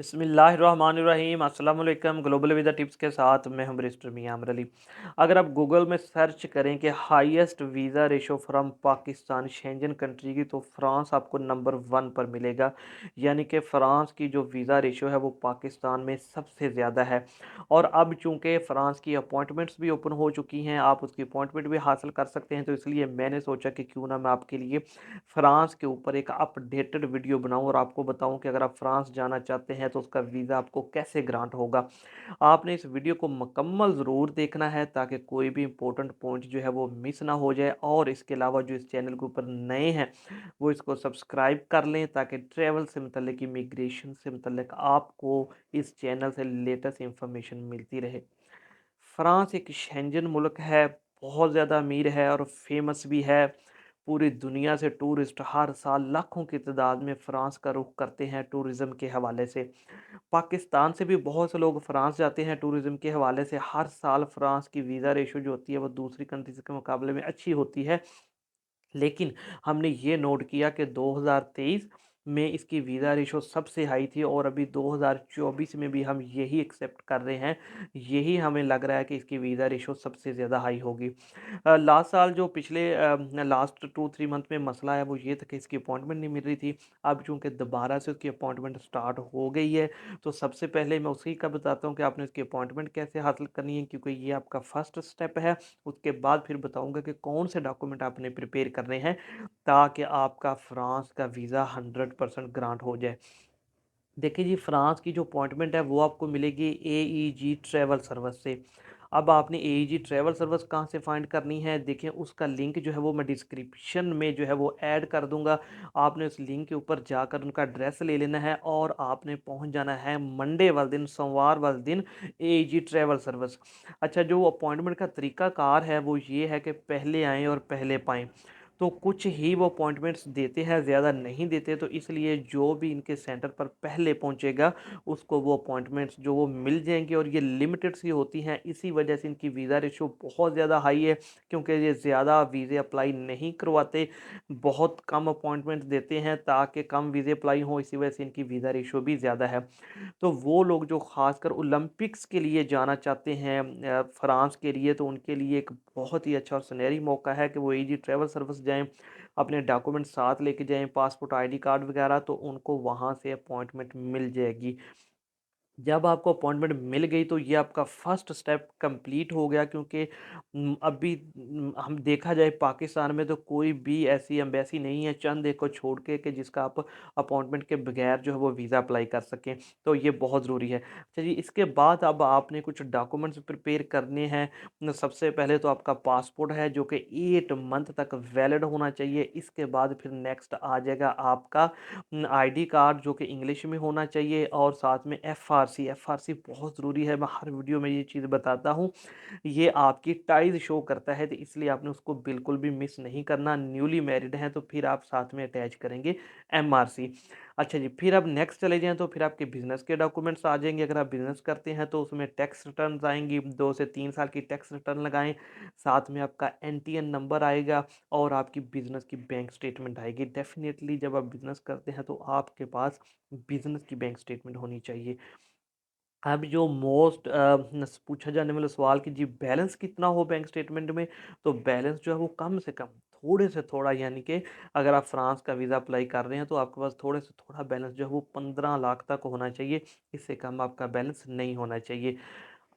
बिस्मिल्लाहिर्रहमानिर्रहीम अस्सलाम वालेकुम। ग्लोबल वीज़ा टिप्स के साथ मैं हूं बैरिस्टर मियां अमर अली। अगर आप गूगल में सर्च करें कि highest visa ratio from Pakistan Schengen country की, तो फ्रांस आपको नंबर 1 पर मिलेगा। यानी कि फ़्रांस की जो वीज़ा रेशो है वो पाकिस्तान में सबसे ज़्यादा है। और अब चूँकि फ़्रांस की अपॉइंटमेंट्स भी ओपन हो चुकी हैं, आप उसकी अपॉइंटमेंट भी हासिल कर सकते हैं, तो इसलिए मैंने सोचा कि क्यों ना मैं आपके लिए फ़्रांस के ऊपर एक अपडेटेड वीडियो बनाऊं और आपको बताऊं कि अगर आप फ्रांस जाना चाहते हैं तो उसका वीज़ा आपको कैसे ग्रांट होगा। आपने इस वीडियो को मुकम्मल ज़रूर देखना है ताकि कोई भी इंपॉर्टेंट पॉइंट जो है वो मिस ना हो जाए। और इसके अलावा जो इस चैनल के ऊपर नए हैं वो इसको सब्सक्राइब कर लें ताकि ट्रैवल से मतलब इमिग्रेशन से मतलब आपको इस चैनल से लेटेस्ट इंफॉर्मेशन मिलती रहे। फ्रांस एक शेंजन मुल्क है, बहुत ज़्यादा अमीर है और फेमस भी है। पूरी दुनिया से टूरिस्ट हर साल लाखों की तादाद में फ़्रांस का रुख करते हैं टूरिज़्म के हवाले से। पाकिस्तान से भी बहुत से लोग फ़्रांस जाते हैं टूरिज़्म के हवाले से। हर साल फ़्रांस की वीज़ा रेशो जो होती है वो दूसरी कंट्रीज़ के मुकाबले में अच्छी होती है। लेकिन हमने ये नोट किया कि 2023 में इसकी वीज़ा रेशो सबसे हाई थी और अभी 2024 में भी हम यही एक्सेप्ट कर रहे हैं। यही हमें लग रहा है कि इसकी वीज़ा रेशो सबसे ज़्यादा हाई होगी। लास्ट साल जो पिछले लास्ट 2-3 मंथ में मसला है वो ये था कि इसकी अपॉइंटमेंट नहीं मिल रही थी। अब चूँकि दोबारा से उसकी अपॉइंटमेंट स्टार्ट हो गई है, तो सबसे पहले मैं उसी का बताता हूँ कि आपने इसकी अपॉइंटमेंट कैसे हासिल करनी है, क्योंकि ये आपका फर्स्ट स्टेप है। उसके बाद फिर बताऊँगा कि कौन से डॉक्यूमेंट आपने प्रिपेयर करने हैं ताकि आपका फ्रांस का वीज़ा 100% ग्रांट हो जाए। देखिए जी, फ्रांस की जो अपॉइंटमेंट है वो आपको मिलेगी एईजी ट्रैवल सर्विस से। अब आपने एईजी ट्रैवल सर्विस कहाँ से फाइंड करनी है, देखिए उसका लिंक जो है वो मैं डिस्क्रिप्शन में जो है वो ऐड कर दूंगा। आपने उस लिंक के ऊपर जाकर उनका एड्रेस ले लेना है और आपने पहुंच जाना है मंडे वाले दिन, सोमवार वाले दिन एईजी ट्रैवल सर्विस। अच्छा, जो अपॉइंटमेंट का तरीका कार है वो ये है कि पहले आएँ और पहले पाएँ। तो कुछ ही वो अपॉइंटमेंट्स देते हैं, ज़्यादा नहीं देते, तो इसलिए जो भी इनके सेंटर पर पहले पहुंचेगा उसको वो अपॉइंटमेंट्स जो वो मिल जाएंगे। और ये लिमिटेड सी होती हैं, इसी वजह से इनकी वीज़ा रेशो बहुत ज़्यादा हाई है, क्योंकि ये ज़्यादा वीज़े अप्लाई नहीं करवाते, बहुत कम अपॉइंटमेंट्स देते हैं ताकि कम वीज़े अप्लाई हों, इसी वजह से इनकी वीज़ा रेशो भी ज़्यादा है। तो वो लोग जो ख़ासकर ओलंपिक्स के लिए जाना चाहते हैं फ्रांस के लिए, तो उनके लिए एक बहुत ही अच्छा और सुनहरी मौका है कि वो ईजी ट्रैवल सर्विस जाएँ, अपने डॉक्यूमेंट साथ लेके जाएँ, पासपोर्ट, आईडी कार्ड वगैरह, तो उनको वहाँ से अपॉइंटमेंट मिल जाएगी। जब आपको अपॉइंटमेंट मिल गई तो ये आपका फर्स्ट स्टेप कंप्लीट हो गया, क्योंकि अभी हम देखा जाए पाकिस्तान में तो कोई भी ऐसी एम्बेसी नहीं है चंद एक को छोड़ के कि जिसका आप अपॉइंटमेंट के बगैर जो है वो वीज़ा अप्लाई कर सकें। तो ये बहुत ज़रूरी है। अच्छा जी, इसके बाद अब आपने कुछ डॉक्यूमेंट्स प्रिपेयर करने हैं। सबसे पहले तो आपका पासपोर्ट है जो कि 8 मंथ तक वैलिड होना चाहिए। इसके बाद फिर नेक्स्ट आ जाएगा आपका आईडी कार्ड जो कि इंग्लिश में होना चाहिए, और साथ में एफआरसी। एफआरसी बहुत ज़रूरी है, मैं हर वीडियो में ये चीज़ बताता हूँ। ये आपकी टाइज शो करता है, तो इसलिए आपने उसको बिल्कुल भी मिस नहीं करना। न्यूली मैरिड हैं तो फिर आप साथ में अटैच करेंगे एमआरसी। अच्छा जी, फिर अब नेक्स्ट चले जाएँ तो फिर आपके बिज़नेस के डॉक्यूमेंट्स आ जाएँगे। अगर आप बिज़नेस करते हैं तो उसमें टैक्स रिटर्न्स आएँगी, 2 से 3 साल की टैक्स रिटर्न लगाएँ। साथ में आपका एनटीएन नंबर आएगा और आपकी बिज़नेस की बैंक स्टेटमेंट आएगी। डेफ़िनेटली जब आप बिज़नेस करते हैं तो आपके पास बिज़नेस की बैंक स्टेटमेंट होनी चाहिए। अब जो मोस्ट पूछा जाने वाला सवाल कि जी बैलेंस कितना हो बैंक स्टेटमेंट में, तो बैलेंस जो है वो कम से कम थोड़े से थोड़ा, यानी कि अगर आप फ्रांस का वीज़ा अप्लाई कर रहे हैं तो आपके पास थोड़े से थोड़ा बैलेंस जो है वो 15 लाख तक होना चाहिए। इससे कम आपका बैलेंस नहीं होना चाहिए।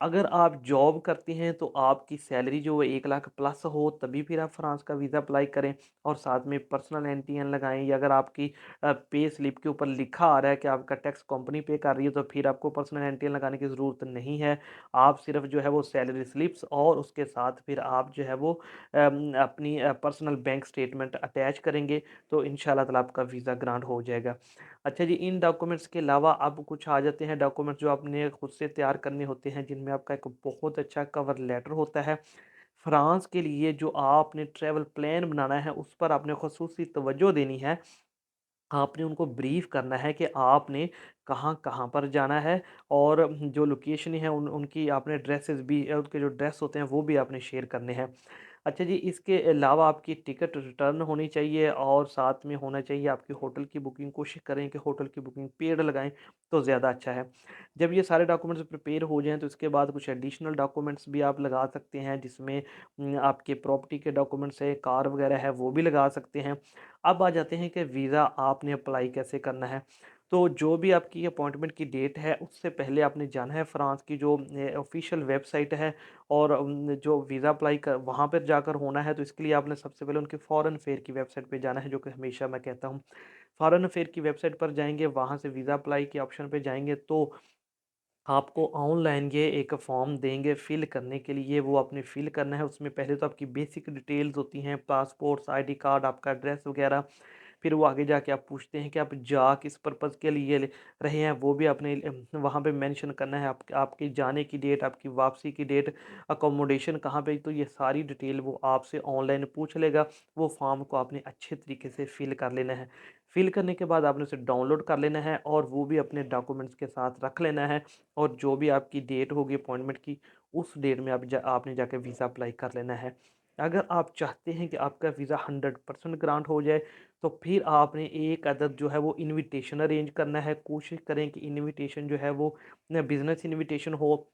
अगर आप जॉब करते हैं तो आपकी सैलरी जो है 1 लाख प्लस हो, तभी फिर आप फ्रांस का वीज़ा अप्लाई करें। और साथ में पर्सनल एनटीएन लगाएं, या अगर आपकी पे स्लिप के ऊपर लिखा आ रहा है कि आपका टैक्स कंपनी पे कर रही है तो फिर आपको पर्सनल एनटीएन लगाने की ज़रूरत नहीं है। आप सिर्फ जो है वो सैलरी स्लिप्स और उसके साथ फिर आप जो है वो अपनी पर्सनल बैंक स्टेटमेंट अटैच करेंगे, तो इंशाल्लाह ताला आपका वीज़ा ग्रांट हो जाएगा। अच्छा जी, इन डॉक्यूमेंट्स के अलावा अब कुछ आ जाते हैं डॉक्यूमेंट्स जो आपने खुद से तैयार करने होते हैं, जिनमें आपका एक बहुत अच्छा कवर लेटर होता है। फ्रांस के लिए जो आपने ट्रैवल प्लान बनाना है उस पर आपने खुसूसी तवज्जो देनी है। आपने उनको ब्रीफ करना है कि आपने कहाँ-कहाँ पर जाना है, और जो लोकेशन है उनकी आपने एड्रेसेस भी उनके जो एड्रेस होते हैं वो भी आपने शेयर करने हैं। अच्छा जी, इसके अलावा आपकी टिकट रिटर्न होनी चाहिए और साथ में होना चाहिए आपकी होटल की बुकिंग। कोशिश करें कि होटल की बुकिंग पेड लगाएँ तो ज़्यादा अच्छा है। जब ये सारे डॉक्यूमेंट्स प्रिपेयर हो जाएँ तो इसके बाद कुछ एडिशनल डॉक्यूमेंट्स भी आप लगा सकते हैं, जिसमें आपके प्रॉपर्टी के डॉक्यूमेंट्स है, कार वगैरह है, वो भी लगा सकते हैं। अब आ जाते हैं कि वीज़ा आपने अप्लाई कैसे करना है। तो जो भी आपकी अपॉइंटमेंट की डेट है, उससे पहले आपने जाना है फ्रांस की जो ऑफ़िशियल वेबसाइट है, और जो वीज़ा अप्लाई कर वहाँ पर जाकर होना है, तो इसके लिए आपने सबसे पहले उनके फ़ॉरेन अफ़ेयर की वेबसाइट पे जाना है, जो कि हमेशा मैं कहता हूँ। फ़ॉरेन अफ़ेयर की वेबसाइट पर जाएँगे, वहाँ से वीज़ा अप्लाई के ऑप्शन पे जाएँगे, तो आपको ऑनलाइन ये एक फॉर्म देंगे फिल करने के लिए, वो आपने फिल करना है। उसमें पहले तो आपकी बेसिक डिटेल्स होती हैं, पासपोर्ट्स, आईडी कार्ड, आपका एड्रेस वगैरह। फिर वो आगे जाके आप पूछते हैं कि आप जा किस पर्पज़ के लिए रहे हैं, वो भी आपने वहाँ पे मेंशन करना है। आपकी जाने की डेट, आपकी वापसी की डेट, अकोमोडेशन कहाँ पे, तो ये सारी डिटेल वो आपसे ऑनलाइन पूछ लेगा। वो फॉर्म को आपने अच्छे तरीके से फिल कर लेना है। फिल करने के बाद आपने उसे डाउनलोड कर लेना है और वो भी अपने डॉक्यूमेंट्स के साथ रख लेना है। और जो भी आपकी डेट होगी अपॉइंटमेंट की, उस डेट में आपने जाके वीज़ा अप्लाई कर लेना है। अगर आप चाहते हैं कि आपका वीज़ा 100% ग्रांट हो जाए, तो फिर आपने एक अदद जो है वो इनविटेशन अरेंज करना है। कोशिश करें कि इनविटेशन जो है वो बिज़नेस इनविटेशन हो।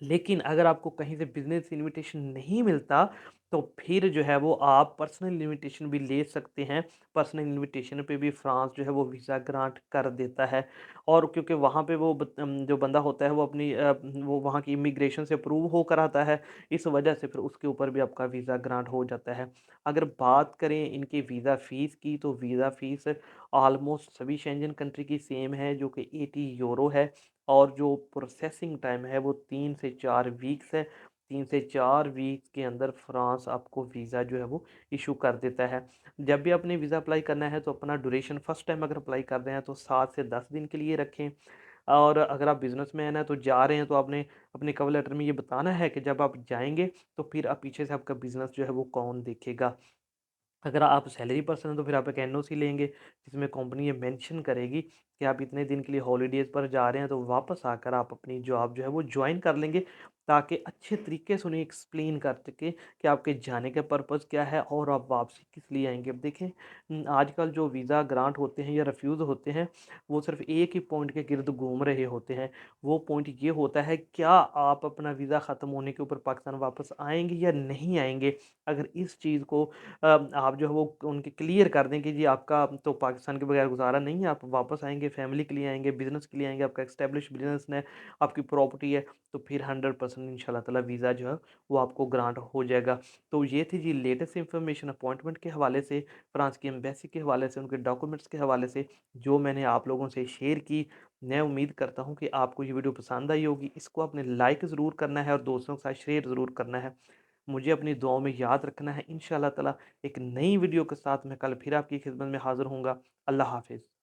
लेकिन अगर आपको कहीं से बिज़नेस इनविटेशन नहीं मिलता, तो फिर जो है वो आप पर्सनल इनविटेशन भी ले सकते हैं। पर्सनल इनविटेशन पे भी फ्रांस जो है वो वीज़ा ग्रांट कर देता है। और क्योंकि वहाँ पे वो जो बंदा होता है वो वो वहाँ की इमिग्रेशन से अप्रूव होकर आता है, इस वजह से फिर उसके ऊपर भी आपका वीज़ा ग्रांट हो जाता है। अगर बात करें इनकी वीज़ा फ़ीस की, तो वीज़ा फ़ीस ऑलमोस्ट सभी शेंजन कंट्री की सेम है, जो कि 80 यूरो है। और जो प्रोसेसिंग टाइम है वो 3 से 4 वीक्स है। 3 से 4 वीक्स के अंदर फ्रांस आपको वीज़ा जो है वो इश्यू कर देता है। जब भी आपने वीज़ा अप्लाई करना है, तो अपना ड्यूरेशन फर्स्ट टाइम अगर अप्लाई कर रहे हैं तो 7 से 10 दिन के लिए रखें। और अगर आप बिज़नेसमैन हैं तो जा रहे हैं, तो आपने अपने कवर लेटर में ये बताना है कि जब आप जाएँगे तो फिर आप पीछे से आपका बिज़नेस जो है वो कौन देखेगा। अगर आप सैलरी पर्सन हैं तो फिर आप एक एनओसी लेंगे, जिसमें कंपनी ये मेंशन करेगी कि आप इतने दिन के लिए हॉलिडेज़ पर जा रहे हैं, तो वापस आकर आप अपनी जॉब जो है वो जॉइन कर लेंगे, ताकि अच्छे तरीके से उन्हें एक्सप्लेन कर सकें कि आपके जाने का पर्पज़ क्या है और आप वापसी किस लिए आएँगे। अब देखें, आजकल जो वीज़ा ग्रांट होते हैं या रिफ्यूज़ होते हैं, वो सिर्फ़ एक ही पॉइंट के गिर्द घूम रहे होते हैं। वो पॉइंट ये होता है, क्या आप अपना वीज़ा ख़त्म होने के ऊपर पाकिस्तान वापस आएँगे या नहीं आएँगे? अगर इस चीज़ को आप जो है वो उनके क्लियर कर दें कि जी आपका तो पाकिस्तान के बगैर गुज़ारा नहीं है, आप वापस आएँगे, फैमिली के लिए आएँगे, बिज़नेस के लिए आएँगे, आपका एस्टेब्लिश बिज़नेस है, आपकी प्रॉपर्टी है, तो फिर 100% इंशाल्लाह ताला वीज़ा जो है वो आपको ग्रांट हो जाएगा। तो ये थी जी लेटेस्ट इन्फॉर्मेशन अपॉइंटमेंट के हवाले से, फ्रांस की एम्बेसी के हवाले से, उनके डॉक्यूमेंट्स के हवाले से, जो मैंने आप लोगों से शेयर की। मैं उम्मीद करता हूँ कि आपको ये वीडियो पसंद आई होगी। इसको आपने लाइक ज़रूर करना है और दोस्तों के साथ शेयर ज़रूर करना है। मुझे अपनी दुआओं में याद रखना है। इंशाअल्लाह ताला एक नई वीडियो के साथ मैं कल फिर आपकी खिदमत में हाज़िर होऊँगा। अल्लाह हाफ़िज़।